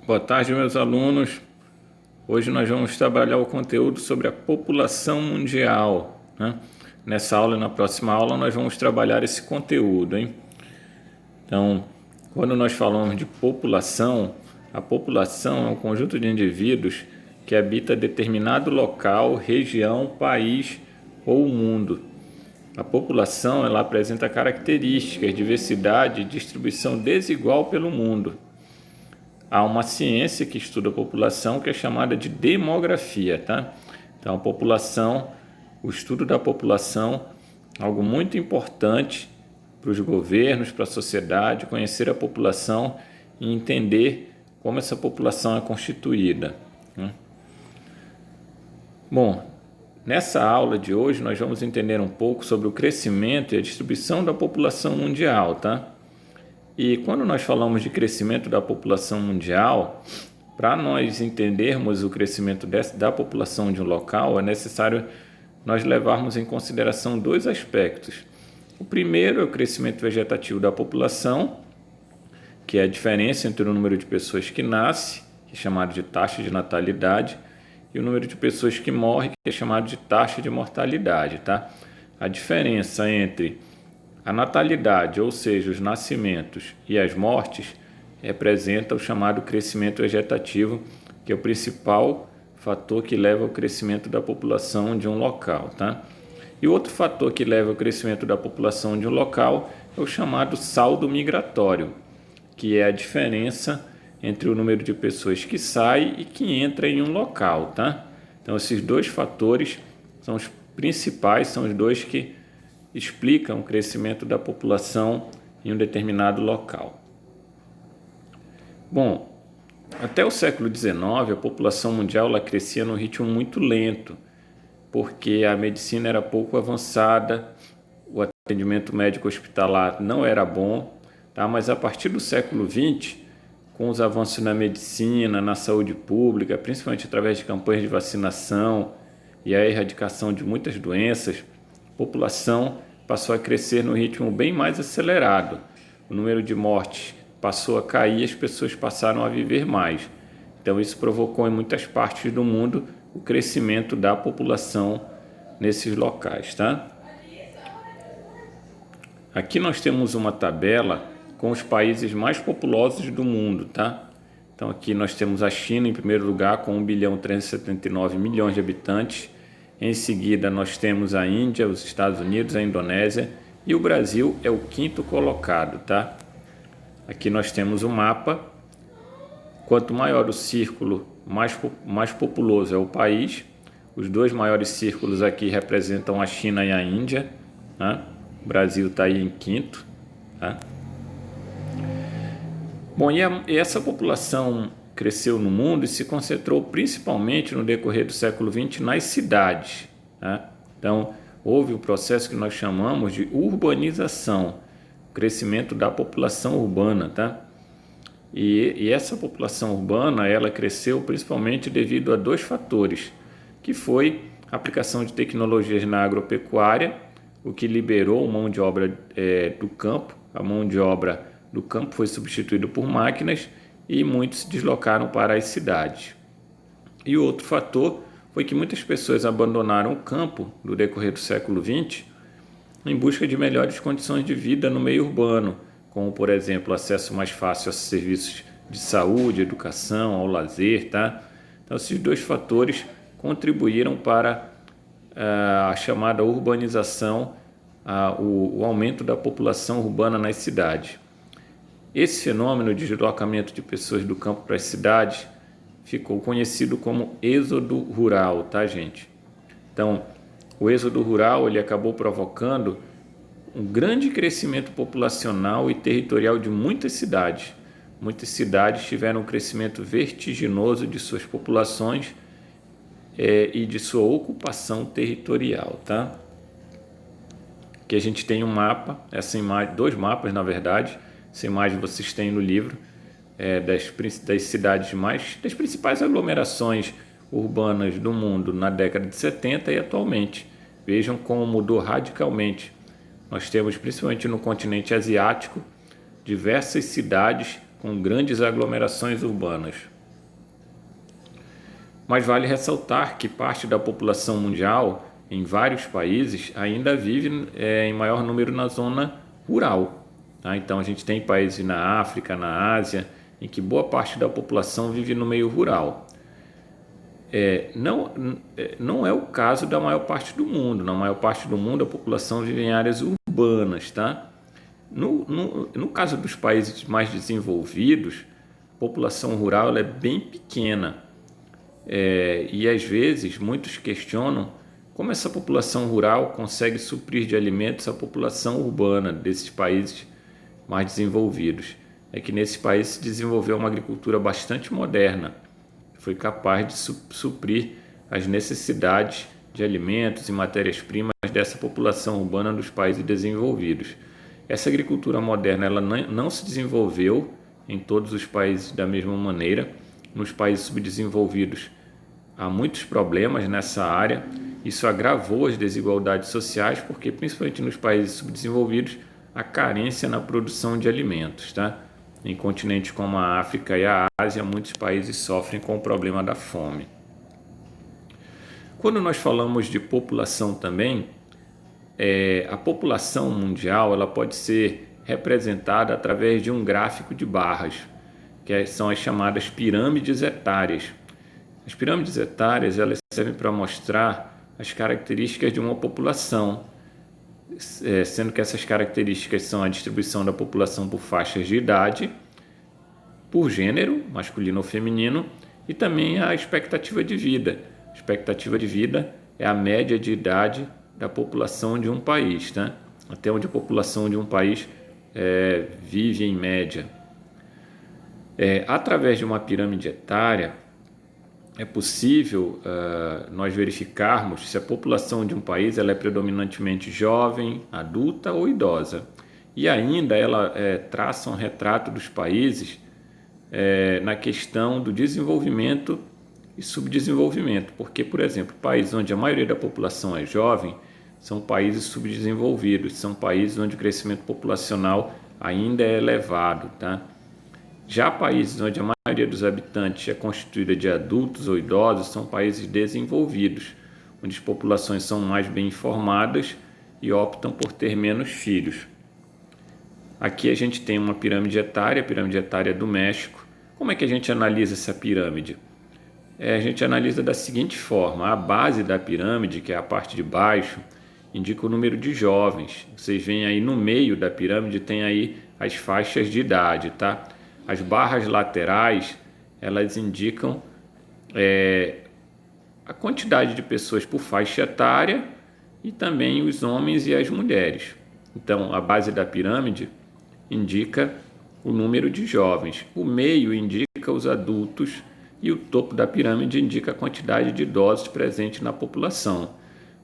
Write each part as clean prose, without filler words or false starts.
Boa tarde, meus alunos. Hoje nós vamos trabalhar o conteúdo sobre a população mundial, né? Nessa aula e na próxima aula nós vamos trabalhar esse conteúdo, hein? Então, quando nós falamos de população, a população é um conjunto de indivíduos que habita determinado local, região, país ou mundo. A população ela apresenta características, diversidade e distribuição desigual pelo mundo. Há uma ciência que estuda a população que é chamada de demografia, tá? Então, a população, o estudo da população, algo muito importante para os governos, para a sociedade, conhecer a população e entender como essa população é constituída, né? Bom, nessa aula de hoje nós vamos entender um pouco sobre o crescimento e a distribuição da população mundial, tá? E quando nós falamos de crescimento da população mundial, para nós entendermos o crescimento da população de um local, é necessário nós levarmos em consideração dois aspectos. O primeiro é o crescimento vegetativo da população, que é a diferença entre o número de pessoas que nasce, que é chamado de taxa de natalidade, e o número de pessoas que morrem, que é chamado de taxa de mortalidade, tá? A diferença entre a natalidade, ou seja, os nascimentos e as mortes, representa o chamado crescimento vegetativo, que é o principal fator que leva ao crescimento da população de um local, tá? E outro fator que leva ao crescimento da população de um local é o chamado saldo migratório, que é a diferença entre o número de pessoas que sai e que entra em um local, tá? Então, esses dois fatores são os principais, são os dois que explicam o crescimento da população em um determinado local. Bom, até o século XIX, a população mundial ela crescia num ritmo muito lento, porque a medicina era pouco avançada, o atendimento médico hospitalar não era bom, tá? Mas a partir do século XX, com os avanços na medicina, na saúde pública, principalmente através de campanhas de vacinação e a erradicação de muitas doenças, a população passou a crescer no ritmo bem mais acelerado. O número de mortes passou a cair e as pessoas passaram a viver mais. Então, isso provocou em muitas partes do mundo o crescimento da população nesses locais, tá? Aqui nós temos uma tabela com os países mais populosos do mundo, tá? Então, aqui nós temos a China em primeiro lugar com 1.379 bilhões de habitantes. Em seguida, nós temos a Índia, os Estados Unidos, a Indonésia e o Brasil é o quinto colocado, tá? Aqui nós temos o mapa. Quanto maior o círculo, mais populoso é o país. Os dois maiores círculos aqui representam a China e a Índia, tá? O Brasil está aí em quinto, tá? Bom, e essa população cresceu no mundo e se concentrou principalmente no decorrer do século XX nas cidades, tá? Então, houve um processo que nós chamamos de urbanização, crescimento da população urbana, tá? E essa população urbana, ela cresceu principalmente devido a dois fatores, que foi a aplicação de tecnologias na agropecuária, o que liberou mão de obra do campo, a mão de obra do campo foi substituída por máquinas e muitos se deslocaram para as cidades. E o outro fator foi que muitas pessoas abandonaram o campo no decorrer do século XX em busca de melhores condições de vida no meio urbano, como, por exemplo, acesso mais fácil a serviços de saúde, educação, ao lazer, tá? Então, esses dois fatores contribuíram para a chamada urbanização, o aumento da população urbana nas cidades. Esse fenômeno de deslocamento de pessoas do campo para as cidades ficou conhecido como êxodo rural, tá, gente? Então, o êxodo rural ele acabou provocando um grande crescimento populacional e territorial de muitas cidades. Muitas cidades tiveram um crescimento vertiginoso de suas populações e de sua ocupação territorial, tá? Aqui a gente tem um mapa, essa imagem, dois mapas na verdade. Essa imagem vocês têm no livro das cidades das principais aglomerações urbanas do mundo na década de 70 e atualmente. Vejam como mudou radicalmente. Nós temos, principalmente no continente asiático, diversas cidades com grandes aglomerações urbanas. Mas vale ressaltar que parte da população mundial, em vários países, ainda vive em maior número na zona rural. Tá? Então a gente tem países na África, na Ásia, em que boa parte da população vive no meio rural. Não é o caso da maior parte do mundo. Na maior parte do mundo a população vive em áreas urbanas. Tá? No caso dos países mais desenvolvidos, a população rural ela é bem pequena. E às vezes muitos questionam como essa população rural consegue suprir de alimentos a população urbana desses países mais desenvolvidos. É que nesse país se desenvolveu uma agricultura bastante moderna, que foi capaz de suprir as necessidades de alimentos e matérias-primas dessa população urbana dos países desenvolvidos. Essa agricultura moderna ela não se desenvolveu em todos os países da mesma maneira. Nos países subdesenvolvidos há muitos problemas nessa área. Isso agravou as desigualdades sociais, porque principalmente nos países subdesenvolvidos há carência na produção de alimentos. Tá? Em continentes como a África e a Ásia, muitos países sofrem com o problema da fome. Quando nós falamos de população também, a população mundial ela pode ser representada através de um gráfico de barras, que são as chamadas pirâmides etárias. As pirâmides etárias elas servem para mostrar as características de uma população, sendo que essas características são a distribuição da população por faixas de idade, por gênero, masculino ou feminino, e também a expectativa de vida. A expectativa de vida é a média de idade da população de um país, tá? Até onde a população de um país vive em média. Através de uma pirâmide etária, é possível nós verificarmos se a população de um país ela é predominantemente jovem, adulta ou idosa. E ainda ela traça um retrato dos países na questão do desenvolvimento e subdesenvolvimento. Porque, por exemplo, países onde a maioria da população é jovem são países subdesenvolvidos, são países onde o crescimento populacional ainda é elevado. Tá? Já países onde a maioria dos habitantes é constituída de adultos ou idosos são países desenvolvidos, onde as populações são mais bem informadas e optam por ter menos filhos. Aqui a gente tem uma pirâmide etária, a pirâmide etária do México. Como é que a gente analisa essa pirâmide? A gente analisa da seguinte forma: a base da pirâmide, que é a parte de baixo, indica o número de jovens. Vocês veem aí no meio da pirâmide tem aí as faixas de idade, tá? As barras laterais, elas indicam a quantidade de pessoas por faixa etária e também os homens e as mulheres. Então, a base da pirâmide indica o número de jovens, o meio indica os adultos e o topo da pirâmide indica a quantidade de idosos presentes na população.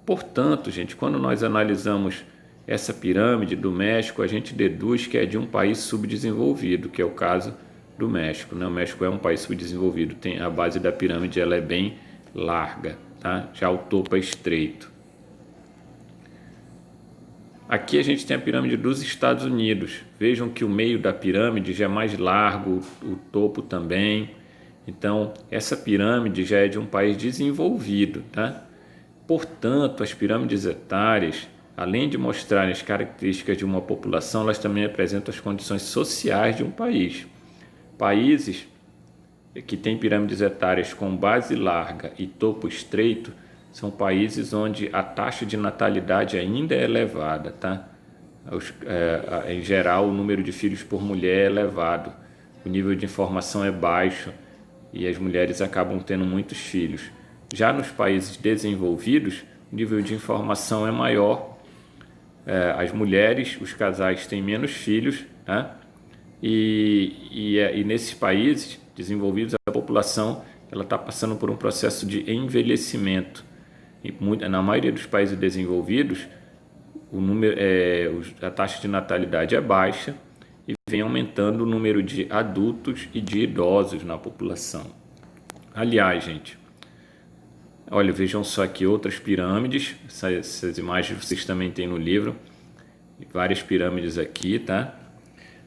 Portanto, gente, quando nós analisamos essa pirâmide do México, a gente deduz que é de um país subdesenvolvido, que é o caso do México. Né? O México é um país subdesenvolvido, tem a base da pirâmide ela é bem larga, tá? Já o topo é estreito. Aqui a gente tem a pirâmide dos Estados Unidos. Vejam que o meio da pirâmide já é mais largo, o topo também. Então, essa pirâmide já é de um país desenvolvido, tá? Portanto, as pirâmides etárias, além de mostrarem as características de uma população, elas também apresentam as condições sociais de um país. Países que têm pirâmides etárias com base larga e topo estreito são países onde a taxa de natalidade ainda é elevada, tá? Em geral, o número de filhos por mulher é elevado, o nível de informação é baixo e as mulheres acabam tendo muitos filhos. Já nos países desenvolvidos, o nível de informação é maior, as mulheres, os casais têm menos filhos, tá? E nesses países desenvolvidos a população ela está passando por um processo de envelhecimento. Na maioria dos países desenvolvidos, a taxa de natalidade é baixa e vem aumentando o número de adultos e de idosos na população. Aliás, gente, olha, vejam só aqui outras pirâmides, essas imagens vocês também têm no livro, várias pirâmides aqui, tá?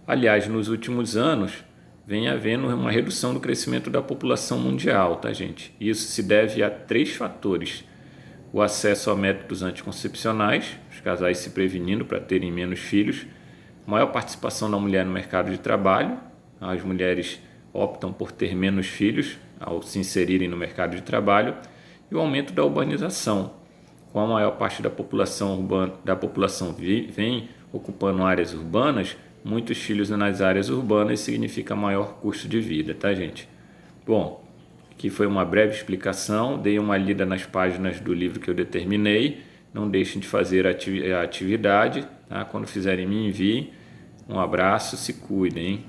Aliás, nos últimos anos, vem havendo uma redução do crescimento da população mundial, tá, gente? Isso se deve a 3 fatores: o acesso a métodos anticoncepcionais, os casais se prevenindo para terem menos filhos, maior participação da mulher no mercado de trabalho, as mulheres optam por ter menos filhos ao se inserirem no mercado de trabalho, e o aumento da urbanização. Com a maior parte da população vem ocupando áreas urbanas, muitos filhos nas áreas urbanas significa maior custo de vida, tá, gente? Bom, aqui foi uma breve explicação, dei uma lida nas páginas do livro que eu determinei, não deixem de fazer a atividade, tá? Quando fizerem me enviem. Um abraço, se cuidem, hein?